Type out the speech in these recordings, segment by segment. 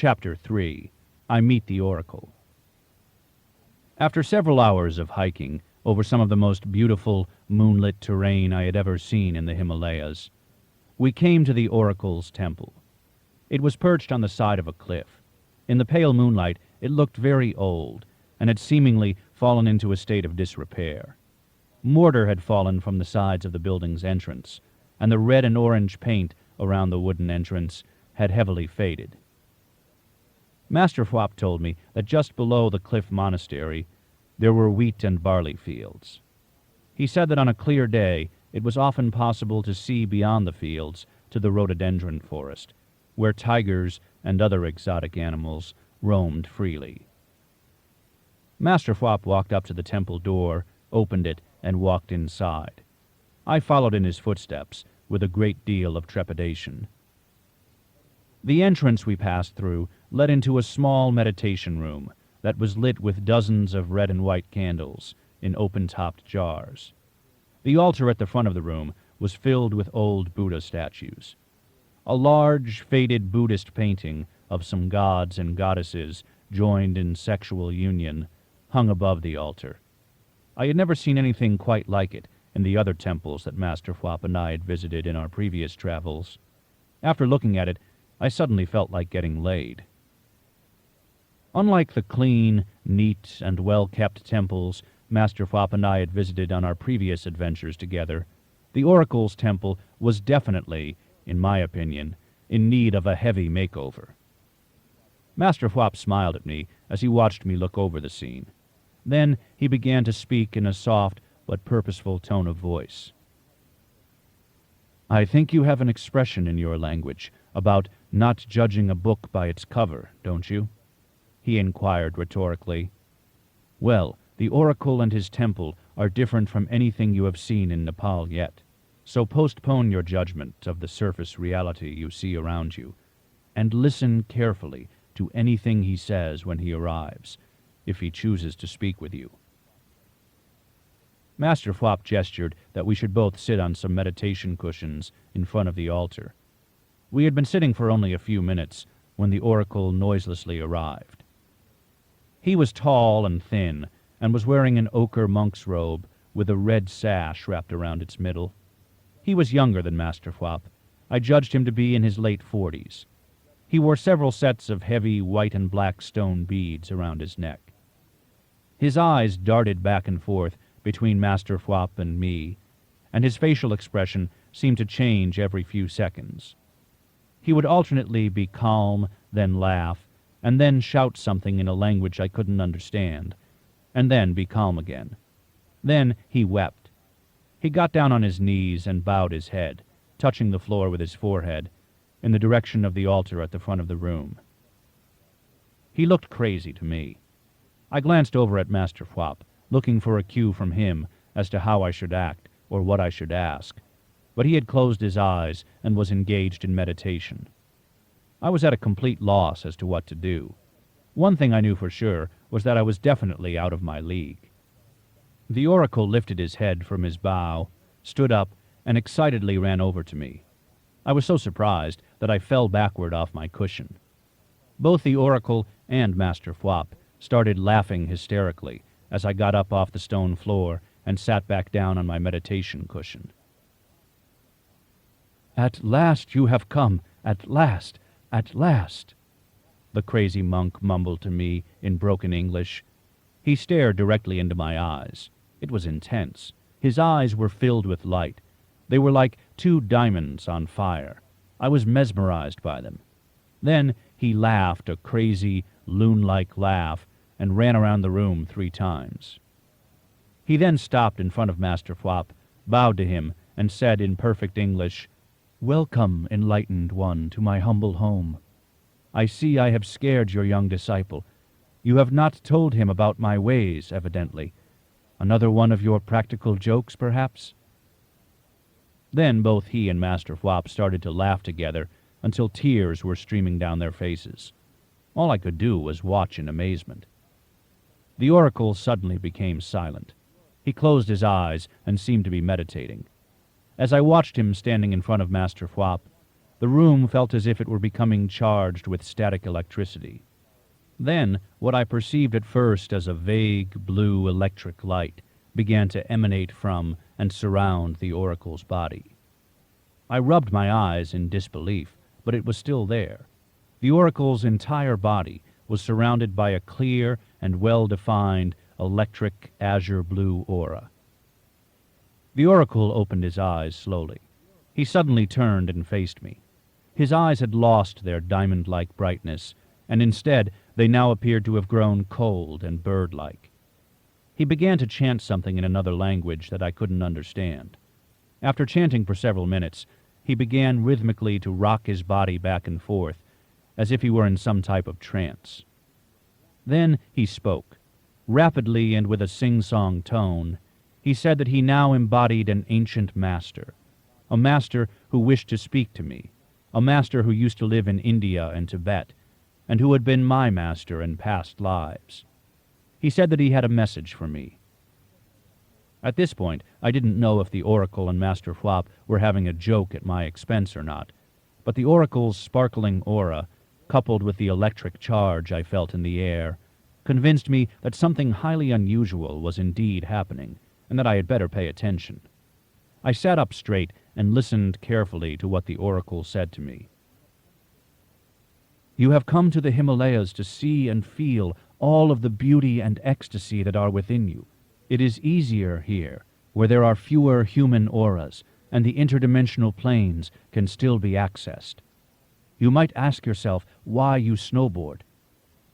Chapter 3. I Meet the Oracle. After several hours of hiking over some of the most beautiful moonlit terrain I had ever seen in the Himalayas, we came to the Oracle's temple. It was perched on the side of a cliff. In the pale moonlight, it looked very old, and had seemingly fallen into a state of disrepair. Mortar had fallen from the sides of the building's entrance, and the red and orange paint around the wooden entrance had heavily faded. Master Phwap told me that just below the cliff monastery there were wheat and barley fields. He said that on a clear day it was often possible to see beyond the fields to the rhododendron forest, where tigers and other exotic animals roamed freely. Master Phwap walked up to the temple door, opened it, and walked inside. I followed in his footsteps with a great deal of trepidation. The entrance we passed through led into a small meditation room that was lit with dozens of red and white candles in open-topped jars. The altar at the front of the room was filled with old Buddha statues. A large, faded Buddhist painting of some gods and goddesses joined in sexual union hung above the altar. I had never seen anything quite like it in the other temples that Master Phwap and I had visited in our previous travels. After looking at it, I suddenly felt like getting laid. Unlike the clean, neat, and well-kept temples Master Phwap and I had visited on our previous adventures together, the Oracle's temple was definitely, in my opinion, in need of a heavy makeover. Master Phwap smiled at me as he watched me look over the scene. Then he began to speak in a soft but purposeful tone of voice. "I think you have an expression in your language about not judging a book by its cover, don't you?" he inquired rhetorically. "Well, the Oracle and his temple are different from anything you have seen in Nepal yet, so postpone your judgment of the surface reality you see around you, and listen carefully to anything he says when he arrives, if he chooses to speak with you." Master Phwap gestured that we should both sit on some meditation cushions in front of the altar. We had been sitting for only a few minutes when the Oracle noiselessly arrived. He was tall and thin, and was wearing an ochre monk's robe with a red sash wrapped around its middle. He was younger than Master Phwap. I judged him to be in his late 40s. He wore several sets of heavy white and black stone beads around his neck. His eyes darted back and forth between Master Phwap and me, and his facial expression seemed to change every few seconds. He would alternately be calm, then laugh, and then shout something in a language I couldn't understand, and then be calm again. Then he wept. He got down on his knees and bowed his head, touching the floor with his forehead, in the direction of the altar at the front of the room. He looked crazy to me. I glanced over at Master Phwap, looking for a cue from him as to how I should act or what I should ask, but he had closed his eyes and was engaged in meditation. I was at a complete loss as to what to do. One thing I knew for sure was that I was definitely out of my league. The Oracle lifted his head from his bow, stood up, and excitedly ran over to me. I was so surprised that I fell backward off my cushion. Both the Oracle and Master Phwap started laughing hysterically as I got up off the stone floor and sat back down on my meditation cushion. "At last you have come, at last, at last," the crazy monk mumbled to me in broken English. He stared directly into my eyes. It was intense. His eyes were filled with light. They were like two diamonds on fire. I was mesmerized by them. Then he laughed a crazy, loon-like laugh and ran around the room 3 times. He then stopped in front of Master Phwap, bowed to him, and said in perfect English, "Welcome, enlightened one, to my humble home. I see I have scared your young disciple. You have not told him about my ways, evidently. Another one of your practical jokes, perhaps?" Then both he and Master Phwap started to laugh together until tears were streaming down their faces. All I could do was watch in amazement. The Oracle suddenly became silent. He closed his eyes and seemed to be meditating. As I watched him standing in front of Master Phwap, The room felt as if it were becoming charged with static electricity. Then, what I perceived at first as a vague blue electric light began to emanate from and surround the oracle's body. I rubbed my eyes in disbelief, but it was still there. The oracle's entire body was surrounded by a clear and well-defined electric azure blue aura. The oracle opened his eyes slowly. He suddenly turned and faced me. His eyes had lost their diamond-like brightness, and instead they now appeared to have grown cold and bird-like. He began to chant something in another language that I couldn't understand. After chanting for several minutes, he began rhythmically to rock his body back and forth, as if he were in some type of trance. Then he spoke. Rapidly and with a sing-song tone, he said that he now embodied an ancient master, a master who wished to speak to me, a master who used to live in India and Tibet, and who had been my master in past lives. He said that he had a message for me. At this point, I didn't know if the oracle and Master Flop were having a joke at my expense or not, but the oracle's sparkling aura, coupled with the electric charge I felt in the air, convinced me that something highly unusual was indeed happening, and that I had better pay attention. I sat up straight and listened carefully to what the oracle said to me. "You have come to the Himalayas to see and feel all of the beauty and ecstasy that are within you. It is easier here, where there are fewer human auras, and the interdimensional planes can still be accessed. You might ask yourself why you snowboard.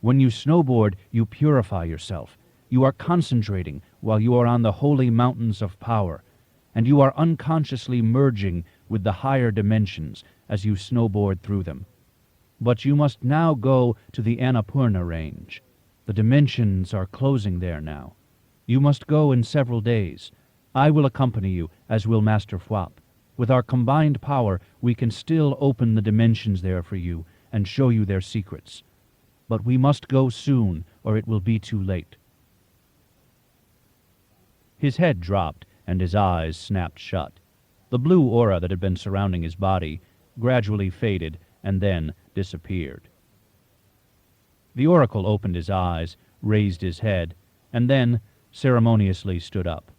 When you snowboard, you purify yourself. You are concentrating while you are on the holy mountains of power, and you are unconsciously merging with the higher dimensions as you snowboard through them. But you must now go to the Annapurna range. The dimensions are closing there now. You must go in several days. I will accompany you, as will Master Fwap. With our combined power, we can still open the dimensions there for you and show you their secrets. But we must go soon, or it will be too late." His head dropped, and his eyes snapped shut. The blue aura that had been surrounding his body gradually faded and then disappeared. The oracle opened his eyes, raised his head, and then ceremoniously stood up.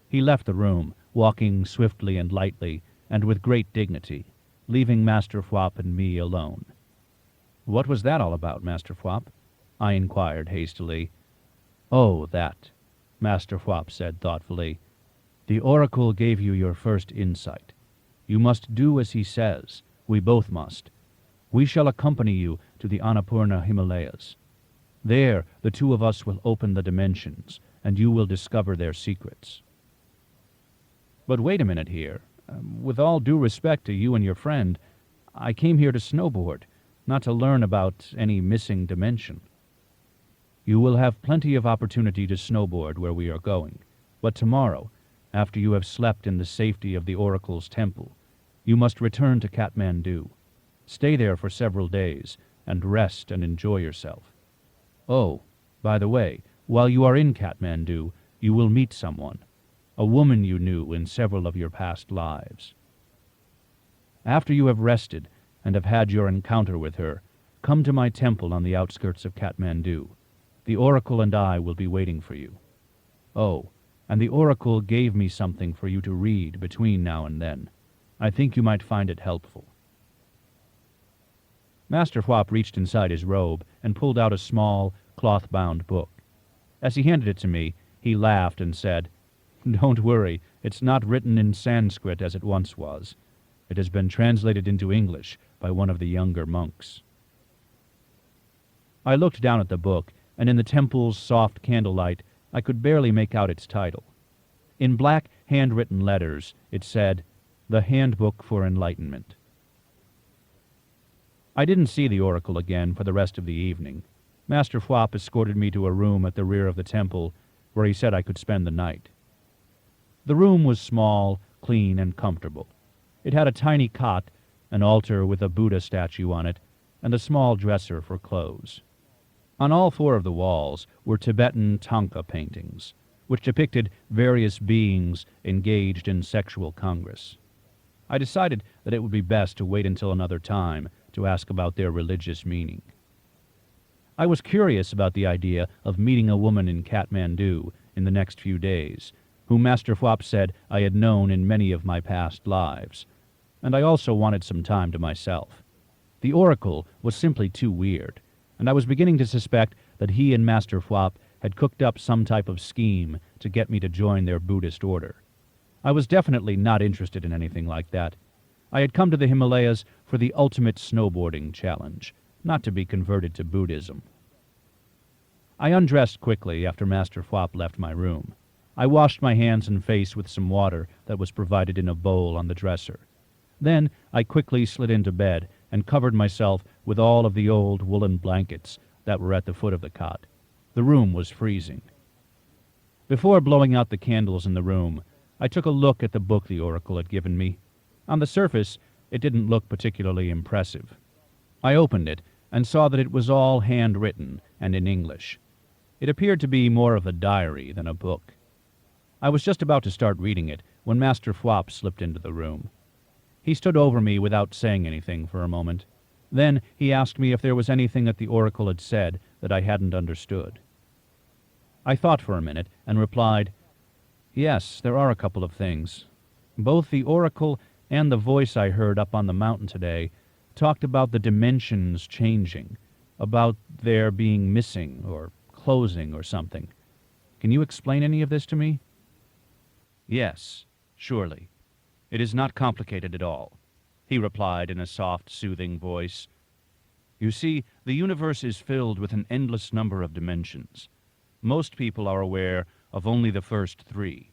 He left the room, walking swiftly and lightly, and with great dignity, leaving Master Fwap and me alone. "What was that all about, Master Fwap?" I inquired hastily. "Oh, that," Master Fwap said thoughtfully. "The oracle gave you your first insight. You must do as he says. We both must. We shall accompany you to the Annapurna Himalayas. There, the two of us will open the dimensions, and you will discover their secrets." "But wait a minute here. With all due respect to you and your friend, I came here to snowboard, not to learn about any missing dimension." "You will have plenty of opportunity to snowboard where we are going, but tomorrow, after you have slept in the safety of the Oracle's temple, you must return to Kathmandu. Stay there for several days, and rest and enjoy yourself. Oh, by the way, while you are in Kathmandu, you will meet someone, a woman you knew in several of your past lives. After you have rested and have had your encounter with her, come to my temple on the outskirts of Kathmandu. The oracle and I will be waiting for you. Oh, and the oracle gave me something for you to read between now and then. I think you might find it helpful." Master Fwap reached inside his robe and pulled out a small, cloth-bound book. As he handed it to me, he laughed and said, "Don't worry, it's not written in Sanskrit as it once was. It has been translated into English by one of the younger monks." I looked down at the book, and in the temple's soft candlelight, I could barely make out its title. In black, handwritten letters, it said, "The Handbook for Enlightenment." I didn't see the oracle again for the rest of the evening. Master Fwap escorted me to a room at the rear of the temple, where he said I could spend the night. The room was small, clean, and comfortable. It had a tiny cot, an altar with a Buddha statue on it, and a small dresser for clothes. On all four of the walls were Tibetan tanka paintings, which depicted various beings engaged in sexual congress. I decided that it would be best to wait until another time to ask about their religious meaning. I was curious about the idea of meeting a woman in Kathmandu in the next few days, whom Master Fwop said I had known in many of my past lives, and I also wanted some time to myself. The oracle was simply too weird, and I was beginning to suspect that he and Master Fwop had cooked up some type of scheme to get me to join their Buddhist order. I was definitely not interested in anything like that. I had come to the Himalayas for the ultimate snowboarding challenge, not to be converted to Buddhism. I undressed quickly after Master Fwop left my room. I washed my hands and face with some water that was provided in a bowl on the dresser. Then I quickly slid into bed and covered myself with all of the old woolen blankets that were at the foot of the cot. The room was freezing. Before blowing out the candles in the room, I took a look at the book the oracle had given me. On the surface, it didn't look particularly impressive. I opened it and saw that it was all handwritten and in English. It appeared to be more of a diary than a book. I was just about to start reading it when Master Fwop slipped into the room. He stood over me without saying anything for a moment. Then he asked me if there was anything that the oracle had said that I hadn't understood. I thought for a minute and replied, "Yes, there are a couple of things. Both the oracle and the voice I heard up on the mountain today talked about the dimensions changing, about their being missing or closing or something. Can you explain any of this to me?" "Yes, surely. It is not complicated at all," he replied in a soft, soothing voice. "You see, the universe is filled with an endless number of dimensions. Most people are aware of only the first three.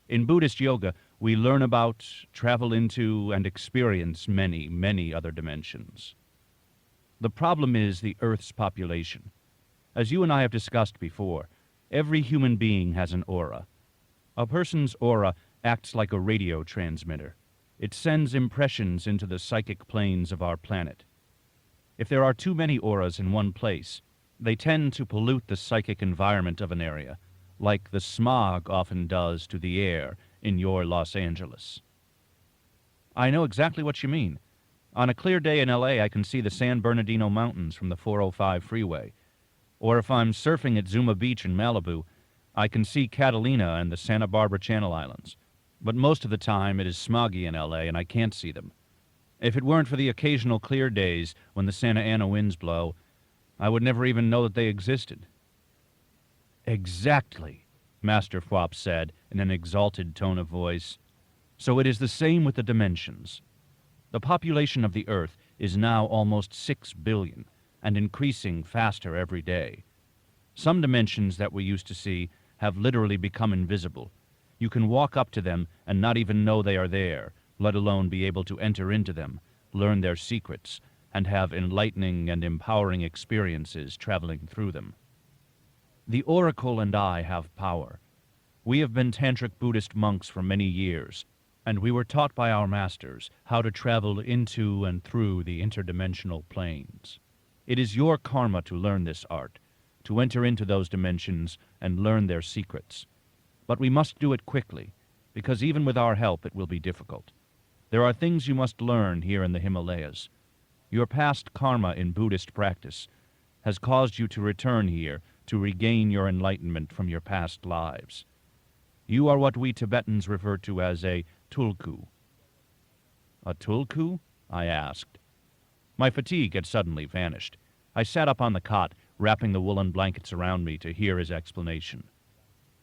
In Buddhist yoga, we learn about, travel into, and experience many, many other dimensions. The problem is the Earth's population. As you and I have discussed before, every human being has an aura. A person's aura acts like a radio transmitter. It sends impressions into the psychic planes of our planet. If there are too many auras in one place, they tend to pollute the psychic environment of an area, like the smog often does to the air in your Los Angeles." "I know exactly what you mean. On a clear day in L.A., I can see the San Bernardino Mountains from the 405 freeway. Or if I'm surfing at Zuma Beach in Malibu, I can see Catalina and the Santa Barbara Channel Islands. But most of the time it is smoggy in L.A. and I can't see them. If it weren't for the occasional clear days when the Santa Ana winds blow, I would never even know that they existed." "Exactly," Master Fwop said in an exalted tone of voice. "So it is the same with the dimensions. The population of the Earth is now almost 6 billion, and increasing faster every day. Some dimensions that we used to see have literally become invisible. You can walk up to them and not even know they are there, let alone be able to enter into them, learn their secrets, and have enlightening and empowering experiences traveling through them. The oracle and I have power. We have been Tantric Buddhist monks for many years, and we were taught by our masters how to travel into and through the interdimensional planes. It is your karma to learn this art, to enter into those dimensions and learn their secrets. But we must do it quickly, because even with our help it will be difficult. There are things you must learn here in the Himalayas. Your past karma in Buddhist practice has caused you to return here to regain your enlightenment from your past lives. You are what we Tibetans refer to as a tulku." "A tulku?" I asked. My fatigue had suddenly vanished. I sat up on the cot, wrapping the woolen blankets around me to hear his explanation.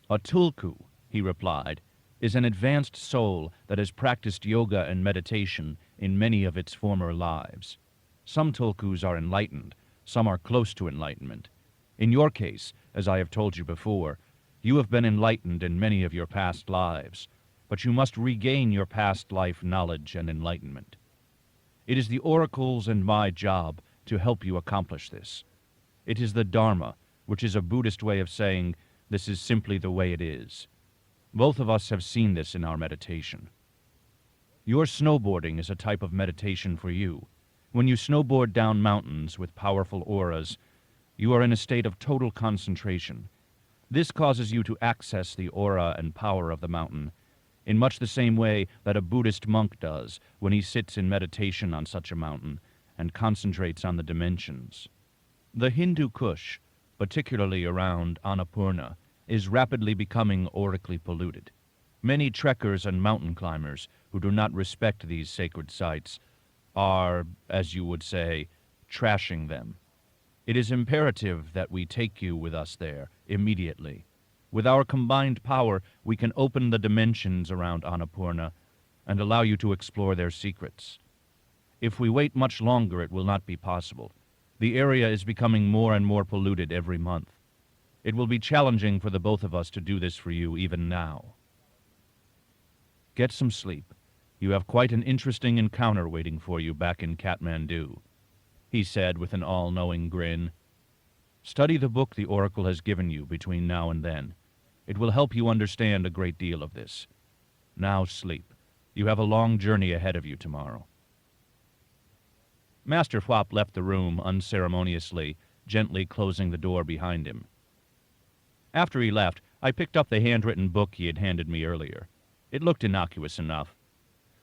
"A tulku," he replied, "is an advanced soul that has practiced yoga and meditation in many of its former lives. Some tulkus are enlightened, some are close to enlightenment. In your case, as I have told you before, you have been enlightened in many of your past lives, but you must regain your past life knowledge and enlightenment. It is the oracle's and my job to help you accomplish this. It is the Dharma, which is a Buddhist way of saying this is simply the way it is. Both of us have seen this in our meditation. Your snowboarding is a type of meditation for you. When you snowboard down mountains with powerful auras, you are in a state of total concentration. This causes you to access the aura and power of the mountain, in much the same way that a Buddhist monk does when he sits in meditation on such a mountain and concentrates on the dimensions. The Hindu Kush, particularly around Annapurna, is rapidly becoming aurically polluted. Many trekkers and mountain climbers who do not respect these sacred sites are, as you would say, trashing them. It is imperative that we take you with us there immediately. With our combined power, we can open the dimensions around Annapurna and allow you to explore their secrets. If we wait much longer, it will not be possible. The area is becoming more and more polluted every month. It will be challenging for the both of us to do this for you even now. Get some sleep. You have quite an interesting encounter waiting for you back in Kathmandu, he said with an all-knowing grin. Study the book the Oracle has given you between now and then. It will help you understand a great deal of this. Now sleep. You have a long journey ahead of you tomorrow. Master Phwap left the room unceremoniously, gently closing the door behind him. After he left, I picked up the handwritten book he had handed me earlier. It looked innocuous enough.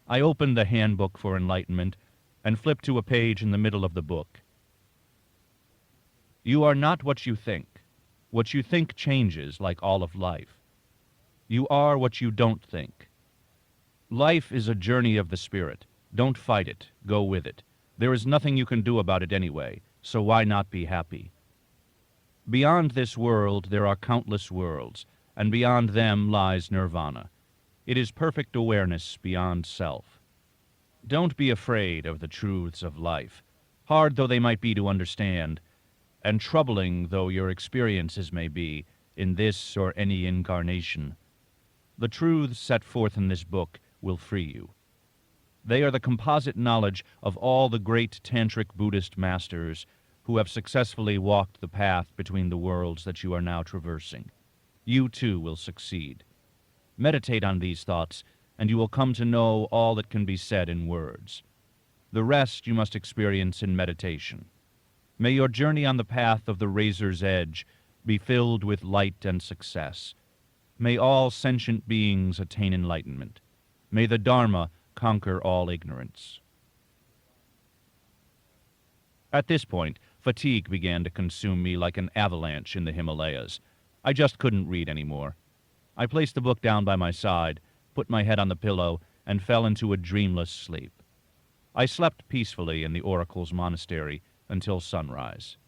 I opened the Handbook for Enlightenment and flipped to a page in the middle of the book. You are not what you think. What you think changes, like all of life. You are what you don't think. Life is a journey of the spirit. Don't fight it. Go with it. There is nothing you can do about it anyway, so why not be happy? Beyond this world, there are countless worlds, and beyond them lies Nirvana. It is perfect awareness beyond self. Don't be afraid of the truths of life, hard though they might be to understand, and troubling though your experiences may be in this or any incarnation. The truths set forth in this book will free you. They are the composite knowledge of all the great Tantric Buddhist masters who have successfully walked the path between the worlds that you are now traversing. You too will succeed. Meditate on these thoughts, and you will come to know all that can be said in words. The rest you must experience in meditation. May your journey on the path of the razor's edge be filled with light and success. May all sentient beings attain enlightenment. May the Dharma conquer all ignorance. At this point, fatigue began to consume me like an avalanche in the Himalayas. I just couldn't read anymore. I placed the book down by my side, put my head on the pillow, and fell into a dreamless sleep. I slept peacefully in the Oracle's monastery until sunrise.